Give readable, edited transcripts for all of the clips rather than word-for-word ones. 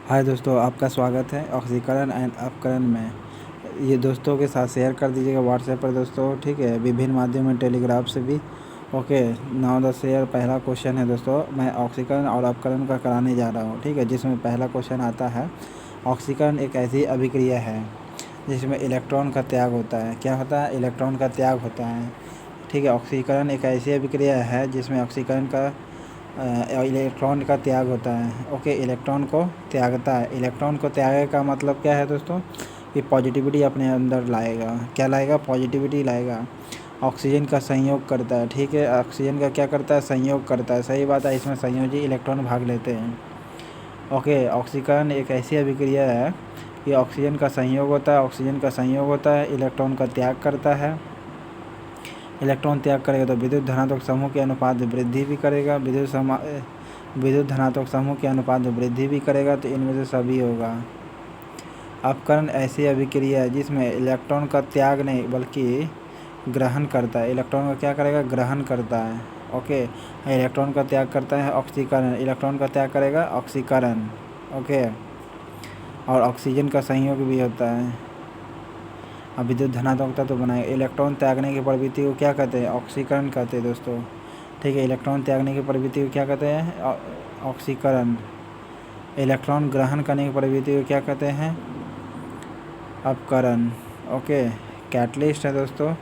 हाय दोस्तों, आपका स्वागत है ऑक्सीकरण एंड अपकरण में। ये दोस्तों के साथ शेयर कर दीजिएगा व्हाट्सएप पर दोस्तों, ठीक है। विभिन्न माध्यम में टेलीग्राफ से भी। Okay, now the share. पहला क्वेश्चन है दोस्तों, मैं ऑक्सीकरण और अपकरण का कराने जा रहा हूँ, ठीक है। जिसमें पहला क्वेश्चन आता है, ऑक्सीकरण एक ऐसी अभिक्रिया है जिसमें इलेक्ट्रॉन का त्याग होता है। क्या होता है? इलेक्ट्रॉन का त्याग होता है, ठीक है। ऑक्सीकरण एक ऐसी अभिक्रिया है जिसमें ऑक्सीकरण का इलेक्ट्रॉन का त्याग होता है। ओके, इलेक्ट्रॉन को त्यागता है। इलेक्ट्रॉन को त्यागे का मतलब क्या है दोस्तों? कि पॉजिटिविटी अपने अंदर लाएगा। क्या लाएगा? पॉजिटिविटी लाएगा। ऑक्सीजन का संयोग करता है, ठीक है। ऑक्सीजन का क्या करता है? संयोग करता है। सही बात है, इसमें संयोजी इलेक्ट्रॉन भाग लेते हैं। ओके, ऑक्सीकरण एक ऐसी अभिक्रिया है कि ऑक्सीजन का संयोग होता है। ऑक्सीजन का संयोग होता है, इलेक्ट्रॉन का त्याग करता है। इलेक्ट्रॉन त्याग करेगा तो विद्युत धनात्मक समूह के अनुपात में वृद्धि भी करेगा। विद्युत धनात्मक समूह के अनुपात में वृद्धि भी करेगा, तो इनमें से सभी होगा। अपकरण ऐसी अभिक्रिया है जिसमें इलेक्ट्रॉन का त्याग नहीं बल्कि ग्रहण करता है। इलेक्ट्रॉन का क्या करेगा? ग्रहण करता है। ओके, इलेक्ट्रॉन का त्याग करता है ऑक्सीकरण। इलेक्ट्रॉन का त्याग करेगा ऑक्सीकरण। ओके, और ऑक्सीजन का संयोग भी होता है। अब विद्युत धनात्मक तत्व बनाए। इलेक्ट्रॉन त्यागने की प्रवृत्ति को क्या कहते हैं? ऑक्सीकरण कहते हैं दोस्तों, ठीक है। इलेक्ट्रॉन त्यागने की प्रवृत्ति को क्या कहते हैं? ऑक्सीकरण। इलेक्ट्रॉन ग्रहण करने की प्रवृत्ति को क्या कहते हैं? अपकरण। ओके, कैटलिस्ट है दोस्तों।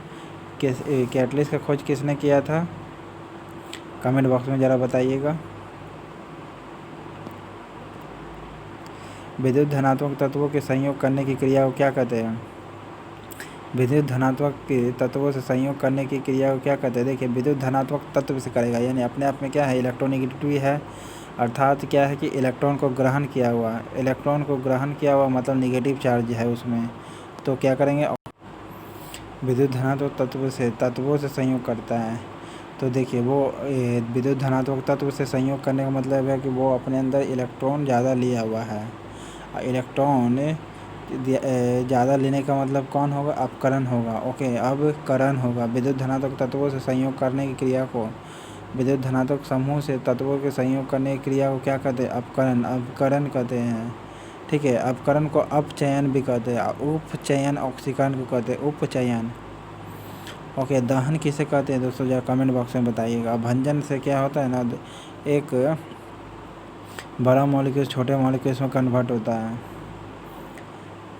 कैटलिस्ट का खोज किसने किया था? कमेंट बॉक्स में ज़रा बताइएगा। विद्युत धनात्मक तत्वों के संयोग करने की क्रिया को क्या कहते हैं? विद्युत धनात्मक के तत्वों से संयोग करने की क्रिया को क्या कहते हैं? देखिए, विद्युत धनात्मक तत्व से करेगा, यानी अपने आप में क्या है? इलेक्ट्रोनेगेटिविटी है। अर्थात क्या है कि इलेक्ट्रॉन को ग्रहण किया हुआ है। इलेक्ट्रॉन को ग्रहण किया हुआ मतलब निगेटिव चार्ज है उसमें, तो क्या करेंगे? विद्युत धनात्मक तत्वों से संयोग करता है। तो देखिए, वो विद्युत धनात्मक तत्व से संयोग करने का मतलब है कि वो अपने अंदर इलेक्ट्रॉन ज़्यादा लिया हुआ है। इलेक्ट्रॉन ज़्यादा लेने का मतलब कौन होगा? अपकरण होगा। ओके, अब करण होगा। विद्युत धनात्मक तत्वों से संयोग करने की क्रिया को, विद्युत धनात्मक समूह से तत्वों के संयोग करने की क्रिया को क्या कहते हैं? अपकरण। अपकरण कहते हैं, ठीक है। अपकरण को अपचयन भी कहते हैं। उपचयन ऑक्सीकरण को कहते हैं, उपचयन। ओके, दहन किसे कहते हैं दोस्तों? जरा कमेंट बॉक्स में बताइएगा। भंजन से क्या होता है ना, एक बड़ा मॉलिक्यूल छोटे मॉलिक्यूल्स में कन्वर्ट होता है।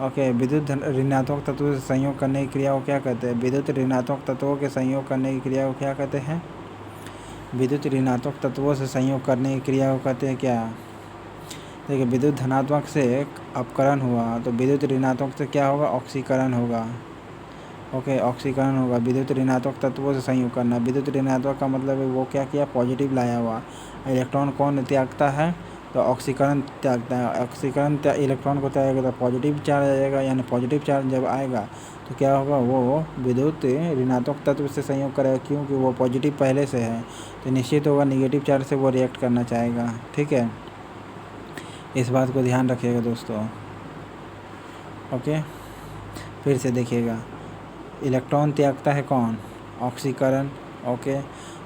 ओके, विद्युत ऋणात्मक तत्वों से संयोग करने की क्रिया को क्या कहते हैं? विद्युत ऋणात्मक तत्वों के संयोग करने की क्रिया को क्या कहते हैं? विद्युत ऋणात्मक तत्वों से संयोग करने की क्रिया को कहते हैं क्या? देखिए, विद्युत धनात्मक से अपकरण हुआ तो विद्युत ऋणात्मक से क्या होगा? ऑक्सीकरण होगा। ओके, ऑक्सीकरण होगा। विद्युत ऋणात्मक तत्वों से संयोग करना। विद्युत ऋणात्मक का मतलब है वो क्या किया? पॉजिटिव लाया हुआ। इलेक्ट्रॉन कौन त्यागता है? तो ऑक्सीकरण त्यागता है। ऑक्सीकरण इलेक्ट्रॉन को त्यागेगा तो पॉजिटिव चार्ज आ जाएगा, यानी पॉजिटिव चार्ज जब आएगा तो क्या होगा? वो विद्युत ऋणात्मक तत्व से संयोग करेगा, क्योंकि वो पॉजिटिव पहले से है, तो निश्चित होगा निगेटिव चार्ज से वो रिएक्ट करना चाहेगा, ठीक है। इस बात को ध्यान रखिएगा दोस्तों। ओके, फिर से देखिएगा। इलेक्ट्रॉन त्यागता है कौन? ऑक्सीकरण। ओके,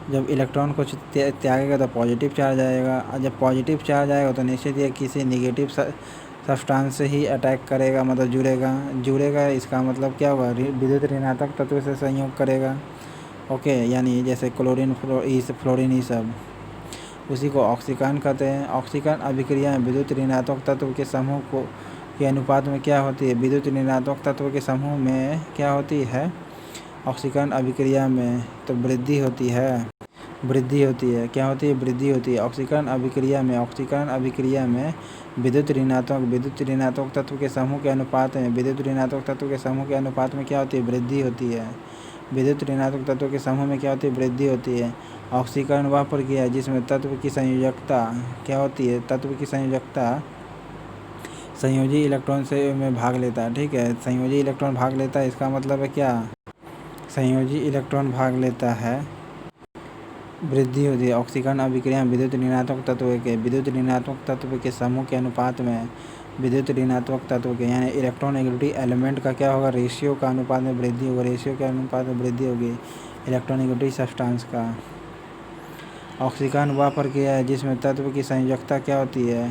जब इलेक्ट्रॉन को त्यागेगा तो पॉजिटिव चार्ज आएगा, और जब पॉजिटिव चार्ज आएगा तो निश्चित ही किसी निगेटिव सब्सटेंस से ही अटैक करेगा, मतलब जुड़ेगा। इसका मतलब क्या होगा? विद्युत ऋणात्मक तत्व से संयोग करेगा। ओके, यानी जैसे क्लोरीन, फ्लोरीन, ये सब, उसी को ऑक्सीकरण कहते हैं। ऑक्सीकरण अभिक्रिया में विद्युत ऋणात्मक तत्व के समूह के अनुपात में क्या होती है? विद्युत ऋणात्मक तत्व के समूह में क्या होती है? ऑक्सीकरण अभिक्रिया में तो वृद्धि होती है। क्या होती है? वृद्धि होती है ऑक्सीकरण अभिक्रिया में। ऑक्सीकरण अभिक्रिया में विद्युत ऋणात्मक तत्व के समूह के अनुपात में, विद्युत ऋणात्मक तत्व के समूह के अनुपात में क्या होती है? वृद्धि होती है। विद्युत ऋणात्मक तत्व के समूह में क्या होती है? वृद्धि होती है। ऑक्सीकरण वह प्रक्रिया है जिसमें तत्व की संयोजकता क्या होती है? तत्व की संयोजकता संयोजी इलेक्ट्रॉन से में भाग लेता है, ठीक है। संयोजी इलेक्ट्रॉन भाग लेता है, इसका मतलब है क्या? संयोजी इलेक्ट्रॉन भाग लेता है, वृद्धि होती है। ऑक्सीकरण अभिक्रिया में विद्युत ऋणात्मक तत्व के समूह के अनुपात में, विद्युत ऋणात्मक तत्व के यानी इलेक्ट्रोनेगेटिविटी एलिमेंट का क्या होगा? रेशियो का अनुपात में वृद्धि होगा। रेशियो के अनुपात में वृद्धि होगी इलेक्ट्रोनेगेटिविटी सब्सटेंस का। ऑक्सीकरण वह प्रक्रिया है जिसमें तत्व की संयोजकता क्या होती है?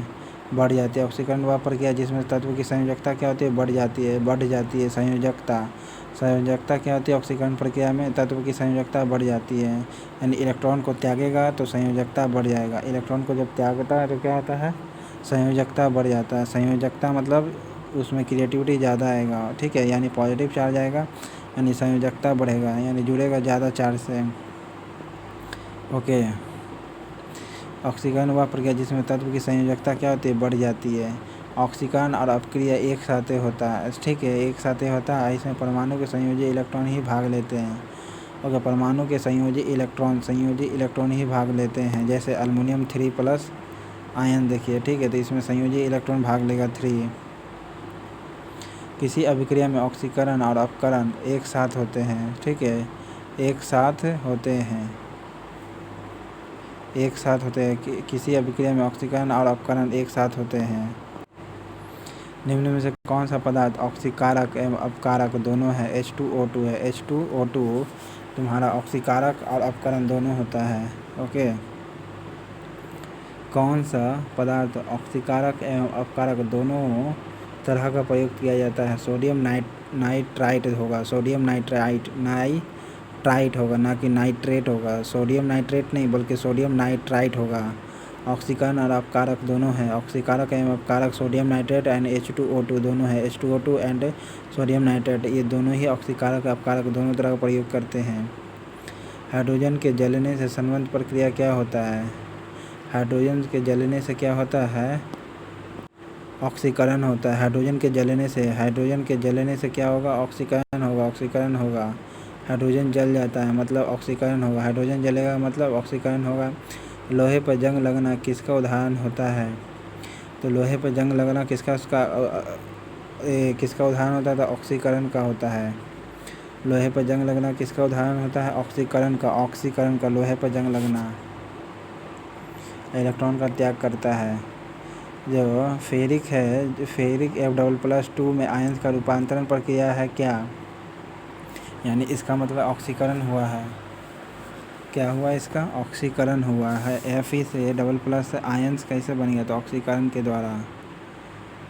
बढ़ जाती है। ऑक्सीकरण वह प्रक्रिया जिसमें तत्व की संयोजकता क्या होती है, बढ़ जाती है, बढ़ जाती है। संयोजकता क्या होती है, ऑक्सीकरण प्रक्रिया में तत्व की संयोजकता बढ़ जाती है, यानी इलेक्ट्रॉन को त्यागेगा तो संयोजकता बढ़ जाएगा। इलेक्ट्रॉन को जब त्यागता है तो क्या होता है, संयोजकता बढ़ जाता है। संयोजकता मतलब उसमें क्रिएटिविटी ज़्यादा आएगा, ठीक है, यानी पॉजिटिव चार्ज आएगा, यानी संयोजकता बढ़ेगा, यानी जुड़ेगा ज़्यादा चार्ज से। ओके, ऑक्सीकरण वह प्रक्रिया जिसमें तत्व की संयोजकता क्या होती है, बढ़ जाती है। ऑक्सीकरण और अपक्रिया एक साथ होता है, ठीक है, एक साथ होता है। इसमें परमाणु के संयोजी इलेक्ट्रॉन ही भाग लेते हैं। ओके, परमाणु के संयोजी इलेक्ट्रॉन ही भाग लेते हैं। जैसे अल्युमिनियम 3+ आयन देखिए, ठीक है, तो इसमें संयोजी इलेक्ट्रॉन भाग लेगा 3। किसी अभिक्रिया में ऑक्सीकरण और अपकरण एक साथ होते हैं, ठीक है, एक साथ होते हैं। किसी अभिक्रिया में ऑक्सीकरण और अपकरण एक साथ होते हैं। निम्न में से कौन सा पदार्थ ऑक्सीकारक एवं अपकारक दोनों है? H2O2 है। H2O2 तुम्हारा ऑक्सीकारक और अपकरण दोनों होता है। ओके, कौन सा पदार्थ ऑक्सीकारक एवं अपकारक दोनों तरह का प्रयोग किया जाता है? सोडियम नाइट्राइट होगा, सोडियम नाइट्राइट होगा, ना कि नाइट्रेट होगा। सोडियम नाइट्रेट नहीं बल्कि सोडियम नाइट्राइट होगा। ऑक्सीकरण और अपकारक दोनों हैं। ऑक्सीकारक एवं अपकारक सोडियम नाइट्रेट एंड H2O2 दोनों है। H2O2 एंड सोडियम नाइट्रेट ये दोनों ही ऑक्सीकारक अपकारक दोनों तरह का प्रयोग करते हैं। हाइड्रोजन के जलने से संबंध प्रक्रिया क्या होता है? हाइड्रोजन के जलने से क्या होता है? ऑक्सीकरण होता है। हाइड्रोजन के जलने से क्या होगा? ऑक्सीकरण होगा। हाइड्रोजन जल जाता है मतलब ऑक्सीकरण होगा। हाइड्रोजन जलेगा मतलब ऑक्सीकरण होगा। लोहे पर जंग लगना किसका उदाहरण होता है? तो लोहे पर जंग लगना किसका उदाहरण होता है? तो ऑक्सीकरण का होता है। लोहे पर जंग लगना किसका उदाहरण होता है? ऑक्सीकरण का लोहे पर जंग लगना। इलेक्ट्रॉन का त्याग करता है। जो फेरिक है, फेरिक F++ में आयंस का रूपांतरण प्रक्रिया है क्या? यानी इसका मतलब ऑक्सीकरण हुआ है। क्या हुआ इसका? ऑक्सीकरण हुआ है। Fe से डबल+ आयंस कैसे बन गया? तो ऑक्सीकरण के द्वारा।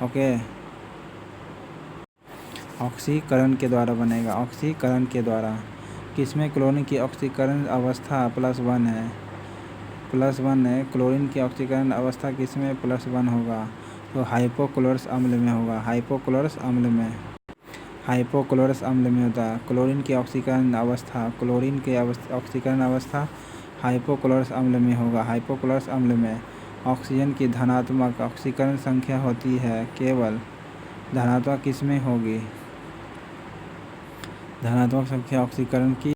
ओके, ऑक्सीकरण के द्वारा बनेगा, ऑक्सीकरण के द्वारा। किसमें क्लोरीन की ऑक्सीकरण अवस्था +1 है? +1 है। क्लोरीन की ऑक्सीकरण अवस्था किसमें +1 होगा? तो हाइपोक्लोरस अम्ल में होगा। हाइपोक्लोरस अम्ल में होता है। क्लोरीन की ऑक्सीकरण अवस्था हाइपोक्लोरस अम्ल में होगा। हाइपोक्लोरस अम्ल में ऑक्सीजन की धनात्मक ऑक्सीकरण संख्या होती है केवल। धनात्मक किस में होगी? धनात्मक संख्या ऑक्सीकरण की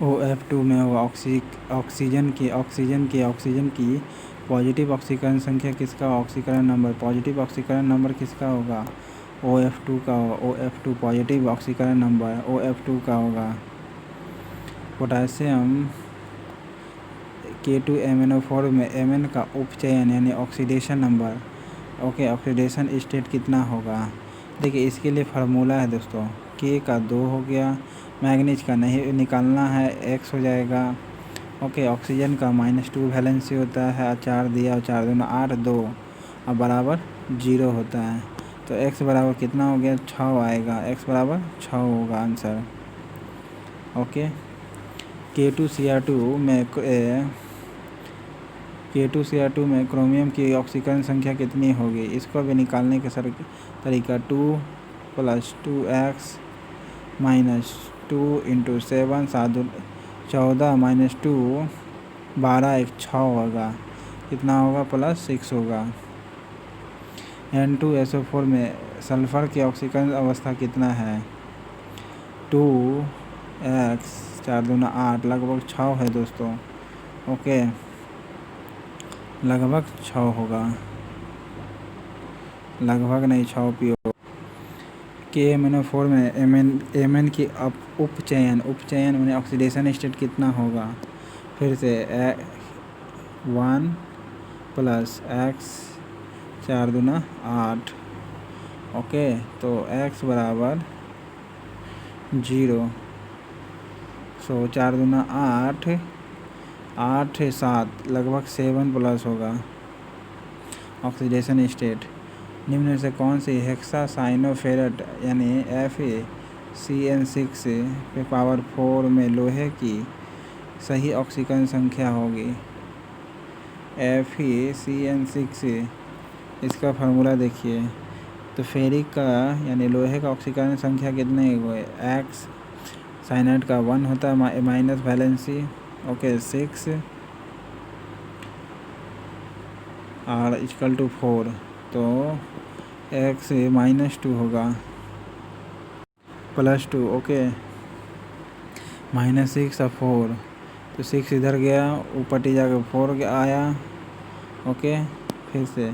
OF2 में होगा। ऑक्सीजन की पॉजिटिव ऑक्सीकरण संख्या किसका? ऑक्सीकरण नंबर, पॉजिटिव ऑक्सीकरण नंबर किसका होगा? OF2 का होगा। OF2 पॉजिटिव ऑक्सीकरण नंबर OF2 का होगा। पोटासियम K2MnO4 में Mn का उपचयन यानी oxidation number, okay, oxidation state कितना होगा? देखिए इसके लिए फार्मूला है दोस्तों, K का 2 हो गया, मैग्नीज का नहीं निकालना है, X हो जाएगा। ओके, ऑक्सीजन का -2 वैलेंसी होता है, 4 दिया और 4 दूना 8, 2 और बराबर 0 होता है। तो X बराबर कितना हो गया? 6 आएगा। X बराबर 6 होगा आंसर। ओके, K2Cr2 में क्रोमियम की ऑक्सीकरण संख्या कितनी होगी? इसको भी निकालने का तरीका 2 + 2x - 2 × 7 7 14 - 2 12 1 6 होगा। कितना होगा? +6 होगा। N2SO4 में सल्फर की ऑक्सीकरण अवस्था कितना है? 2x 4 दूना 8 लगभग 6 है दोस्तों। ओके, लगभग 6 होगा, लगभग नहीं 6 पियो। KMnO4 में Mn की उपचयन में ऑक्सीडेशन स्टेट कितना होगा? फिर से 1 + x 4 दूना 8। ओके, तो x बराबर 0। 4 दूना 8 8 7 लगभग 7+ होगा। Oxidation state. निम्न में से कौन सी हेक्सासाइनोफेरेट यानी FeCN6 पे पावर 4 में लोहे की सही ऑक्सीकरण संख्या होगी? FeCN6 इसका फार्मूला देखिए। तो फेरिक का यानी लोहे का ऑक्सीकरण संख्या कितने हुए? एक्स, साइनाइड का 1 होता है माइनस वैलेंसी, ओके 6 और इक्वल टू 4, तो x -2 होगा +2, ओके -6 और 4, तो 6 इधर गया, ऊपर टी जाकर 4 आया, ओके फिर से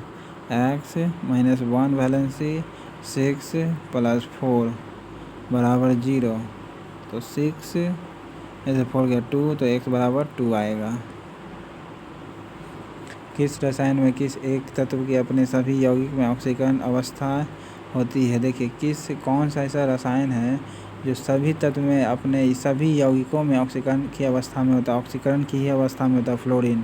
x -1 वैलेंसी 6 + 4 बराबर 0, तो 6 ऐसे 4 गया 2, तो x बराबर 2 आएगा। किस रसायन में किस एक तत्व की अपने सभी यौगिक में ऑक्सीकरण अवस्था होती है? देखिए कौन सा ऐसा रसायन है जो सभी तत्व में अपने सभी यौगिकों में ऑक्सीकरण की अवस्था में होता है, ऑक्सीकरण की ही अवस्था में होता है? फ्लोरीन।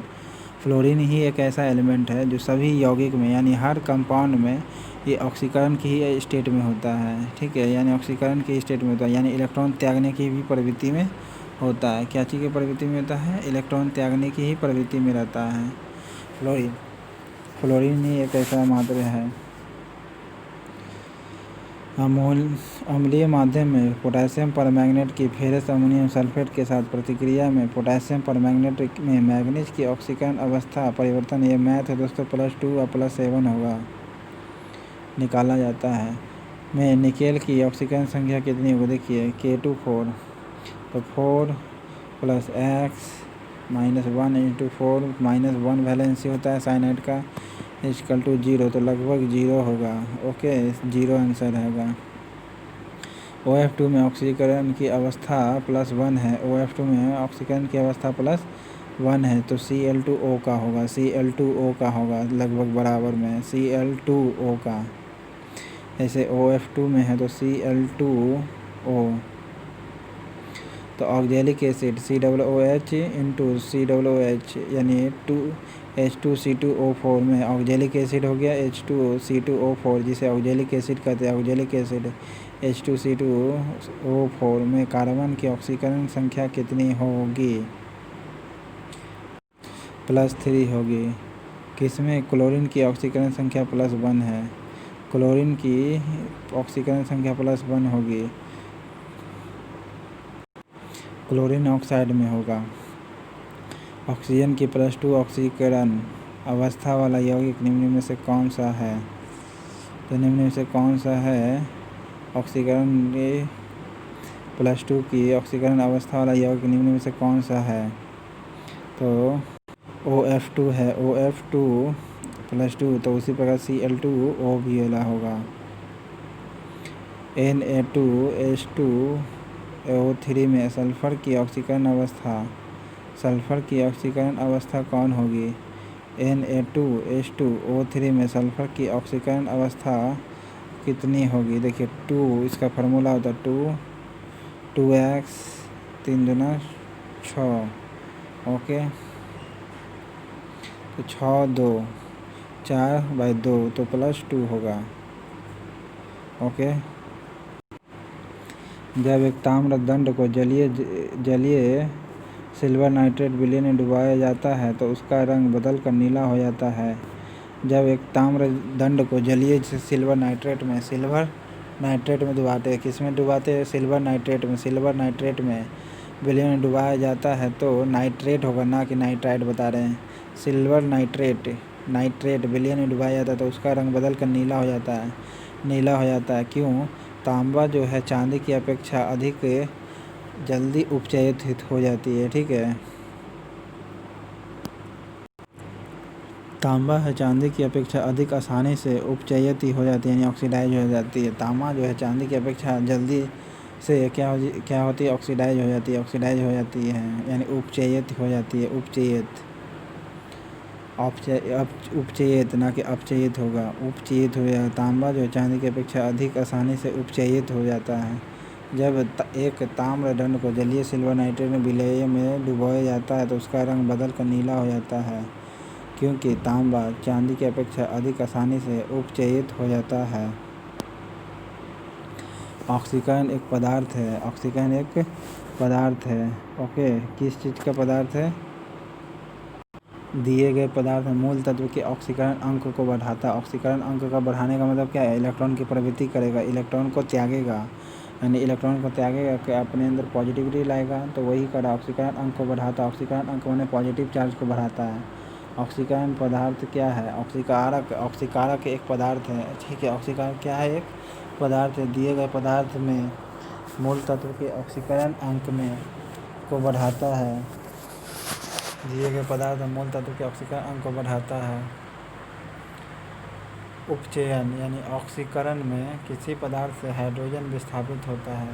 फ्लोरीन ही एक ऐसा एलिमेंट है जो सभी यौगिक में यानी हर कंपाउंड में ये ऑक्सीकरण की ही स्टेट में होता है, ठीक है, यानी ऑक्सीकरण की स्टेट में होता है, यानी इलेक्ट्रॉन त्यागने की भी प्रवृत्ति में होता है। क्या चीज़ की प्रवृत्ति में होता है? इलेक्ट्रॉन त्यागने की ही प्रवृत्ति में रहता है फ्लोरीन ही एक ऐसा मात्रा है। अम्लीय माध्यम में पोटेशियम परमैंगनेट की फेरस अमोनियम सल्फेट के साथ प्रतिक्रिया में पोटेशियम परमैंगनेट में मैंगनीज की ऑक्सीकरण अवस्था परिवर्तन, ये मैथ है दोस्तों, +2 और +7 होगा, निकाला जाता है। में निकेल की ऑक्सीकरण संख्या कितनी होगी? देखिए K2 4, तो 4 + x -1 × 4 -1 वैलेंसी होता है साइनाइड का, इक्वल टू 0, तो लगभग 0 होगा, ओके 0 आंसर होगा। OF2 में ऑक्सीकरण की अवस्था +1 है, OF2 में ऑक्सीकरण की अवस्था +1 है, तो Cl2O का होगा, Cl2O का होगा लगभग बराबर में Cl2O का। ऐसे OF2 में है तो Cl2O, तो ऑक्जेलिक एसिड COOH × COOH यानी H2C2O4 में ऑक्जेलिक एसिड हो गया H2C2O4, जिसे ऑक्जेलिक एसिड कहते हैं। ऑक्जेलिक एसिड H2C2O4 में कार्बन की ऑक्सीकरण संख्या कितनी होगी? +3 होगी। किसमें क्लोरीन की ऑक्सीकरण संख्या +1 है? क्लोरीन की ऑक्सीकरण संख्या +1 होगी, क्लोरीन ऑक्साइड में होगा। ऑक्सीजन की +2 ऑक्सीकरण अवस्था वाला यौगिक निम्न में से कौन सा है? तो निम्न में से कौन सा है ऑक्सीकरण +2 की ऑक्सीकरण अवस्था वाला यौगिक निम्न में से कौन सा है? तो OF2 है, OF2 +2, तो उसी प्रकार Cl2O भी वाला होगा। Na2H2O3 में सल्फर की ऑक्सीकरण अवस्था कौन होगी? Na2H2O3 में सल्फर की ऑक्सीकरण अवस्था कितनी होगी? देखिए 2, इसका फार्मूला होता है 2x 3 दूना 6, ओके, तो 6 2 4/2, तो +2 होगा, ओके। जब एक ताम्र दंड को जलीय सिल्वर नाइट्रेट विलयन में डुबाया जाता है तो उसका रंग बदल कर नीला हो जाता है। जब एक ताम्र दंड को जलीय सिल्वर नाइट्रेट में डुबाते हैं, किस में डुबाते हैं? सिल्वर नाइट्रेट में विलयन में डुबाया जाता है तो नाइट्रेट होगा, ना कि नाइट्राइट बता रहे हैं। सिल्वर नाइट्रेट विलयन में डुबाया जाता है तो उसका रंग बदल कर नीला हो जाता है। क्यों? तांबा जो है चांदी की अपेक्षा अधिक जल्दी उपचयित हो जाती है, ठीक है। तांबा है चांदी की अपेक्षा अधिक आसानी से उपचयित हो जाती है, यानी ऑक्सीडाइज हो जाती है। तांबा जो है चांदी की अपेक्षा जल्दी से क्या होती है? ऑक्सीडाइज हो जाती है, यानी उपचयित हो जाती है। उपचयित ना कि अपचयित होगा, उपचयित हो जाएगा। तांबा जो है चांदी की अपेक्षा अधिक आसानी से उपचयित हो जाता है। जब एक ताम्र दंड को जलीय सिल्वर नाइट्रेट में विलय में डुबोया जाता है तो उसका रंग बदल कर नीला हो जाता है। क्योंकि तांबा चांदी की अपेक्षा अधिक आसानी से उपचयित हो जाता है। ऑक्सीकरण एक पदार्थ है। ऑक्सीकरण एक पदार्थ है। ओके, किस चीज़ का पदार्थ है? दिए गए पदार्थ में मूल तत्व के ऑक्सीकरण अंक को बढ़ाता है। ऑक्सीकरण अंक का बढ़ाने का मतलब क्या है? इलेक्ट्रॉन की प्रवृत्ति करेगा, इलेक्ट्रॉन को त्यागेगा, यानी इलेक्ट्रॉन को त्यागेगा कि अपने अंदर पॉजिटिविटी लाएगा, तो वही करा ऑक्सीकरण अंक को बढ़ाता है। ऑक्सीकरण अंक मैंने पॉजिटिव चार्ज को बढ़ाता है। ऑक्सीकरण पदार्थ क्या है? ऑक्सीकारक। ऑक्सीकारक एक पदार्थ है, ठीक है। ऑक्सीकारक क्या है? एक पदार्थ है। दिए गए पदार्थ में मूल तत्व के ऑक्सीकरण अंक में को बढ़ाता है। दिए गए पदार्थ में मूल तत्व के ऑक्सीकरण अंक को बढ़ाता है। उपचयन यानी ऑक्सीकरण में किसी पदार्थ से हाइड्रोजन विस्थापित होता है।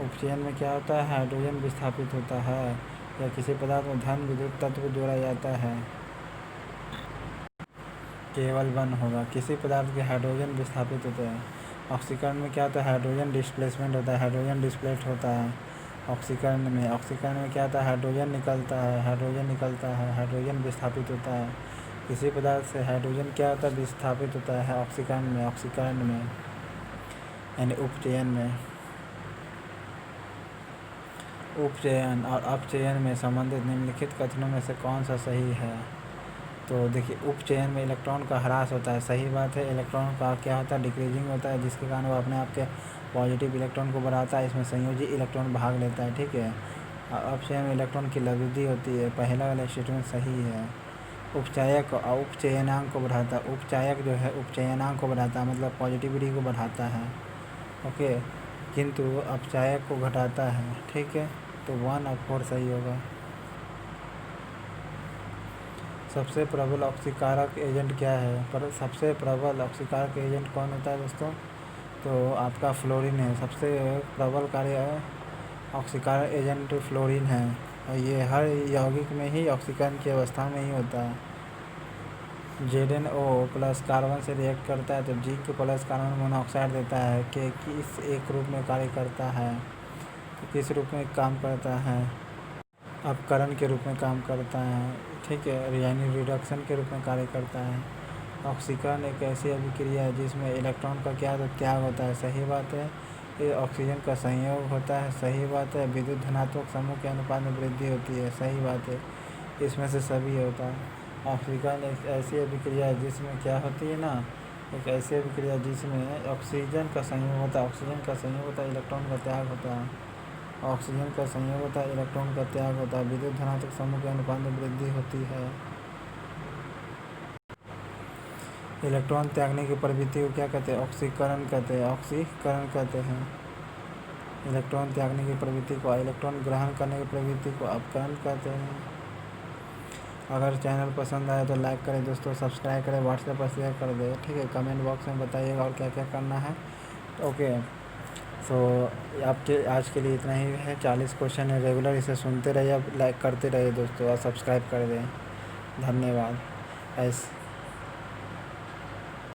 उपचयन में क्या होता है? हाइड्रोजन विस्थापित होता है, या किसी पदार्थ में धन विद्युत तत्व जोड़ा जाता है। केवल 1 होगा। किसी पदार्थ के हाइड्रोजन विस्थापित होते हैं। ऑक्सीकरण में क्या होता है? हाइड्रोजन डिस्प्लेसमेंट होता है, हाइड्रोजन डिस्प्लेट होता है। ऑक्सीकरण में क्या होता है? हाइड्रोजन निकलता है, हाइड्रोजन विस्थापित होता है। किसी पदार्थ से हाइड्रोजन क्या होता है? विस्थापित होता है ऑक्सीकरण में यानी उपचयन में। उपचयन और अपचयन में संबंधित निम्नलिखित कथनों में से कौन सा सही है? तो देखिए, उपचयन में इलेक्ट्रॉन का ह्रास होता है, सही बात है। इलेक्ट्रॉन का क्या होता है? डिक्रीजिंग होता है, जिसके कारण वो अपने आप के पॉजिटिव इलेक्ट्रॉन को बढ़ाता है, इसमें संयोजी इलेक्ट्रॉन भाग लेता है, ठीक है। अपचयन में इलेक्ट्रॉन की लब्धि होती है, पहला वाला स्टेटमेंट सही है। उपचायक और उपचयनांक को बढ़ाता है। उपचायक जो है उपचयनांक को बढ़ाता है, मतलब पॉजिटिविटी को बढ़ाता है, ओके, किंतु अपचायक को घटाता है, ठीक है। तो 1 और 4 सही होगा। सबसे प्रबल ऑक्सीकारक एजेंट क्या है? पर सबसे प्रबल ऑक्सीकारक एजेंट कौन होता है दोस्तों? तो आपका फ्लोरीन है। सबसे प्रबल कार्य ऑक्सीकारक एजेंट फ्लोरीन है, और ये हर यौगिक में ही ऑक्सीकरण की अवस्था में ही होता है। ZnO प्लस कार्बन से रिएक्ट करता है तो जिंक प्लस कार्बन मोनोऑक्साइड देता है कि किस एक रूप में कार्य करता है? तो किस रूप में काम करता है? अपकरण के रूप में काम करता है, ठीक है, यानी रिडक्शन के रूप में कार्य करता है। ऑक्सीकरण एक ऐसी अभिक्रिया है जिसमें इलेक्ट्रॉन का क्या त्याग होता है, सही बात है। ये ऑक्सीजन का संयोग होता है, सही बात है। विद्युत धनात्मक समूह के अनुपात में वृद्धि होती है, सही बात है। इसमें से सभी होता है। ऑक्सीकरण एक ऐसी अभिक्रिया है जिसमें क्या होती है ना, एक ऐसी अभिक्रिया जिसमें ऑक्सीजन का संयोग होता है, ऑक्सीजन का संयोग होता है, इलेक्ट्रॉन का त्याग होता है। ऑक्सीजन का संयोग होता है, इलेक्ट्रॉन का त्याग होता है, विद्युत धनात्मक समूह के अनुपात में वृद्धि होती है। इलेक्ट्रॉन त्यागने की प्रवृत्ति को क्या कहते हैं? ऑक्सीकरण कहते हैं, ऑक्सीकरण कहते हैं। इलेक्ट्रॉन त्यागने की प्रवृत्ति को, इलेक्ट्रॉन ग्रहण करने की प्रवृत्ति को अपकरण कहते हैं। अगर चैनल पसंद आए तो लाइक करें दोस्तों, सब्सक्राइब करें, व्हाट्सएप पर शेयर कर दें, ठीक है। कमेंट बॉक्स में बताइएगा और क्या क्या करना है, ओके। सो आपके आज के लिए इतना ही है। 40 क्वेश्चन है, रेगुलर इसे सुनते रहिए, लाइक करते रहिए दोस्तों, और सब्सक्राइब कर दें। धन्यवाद। ऐसे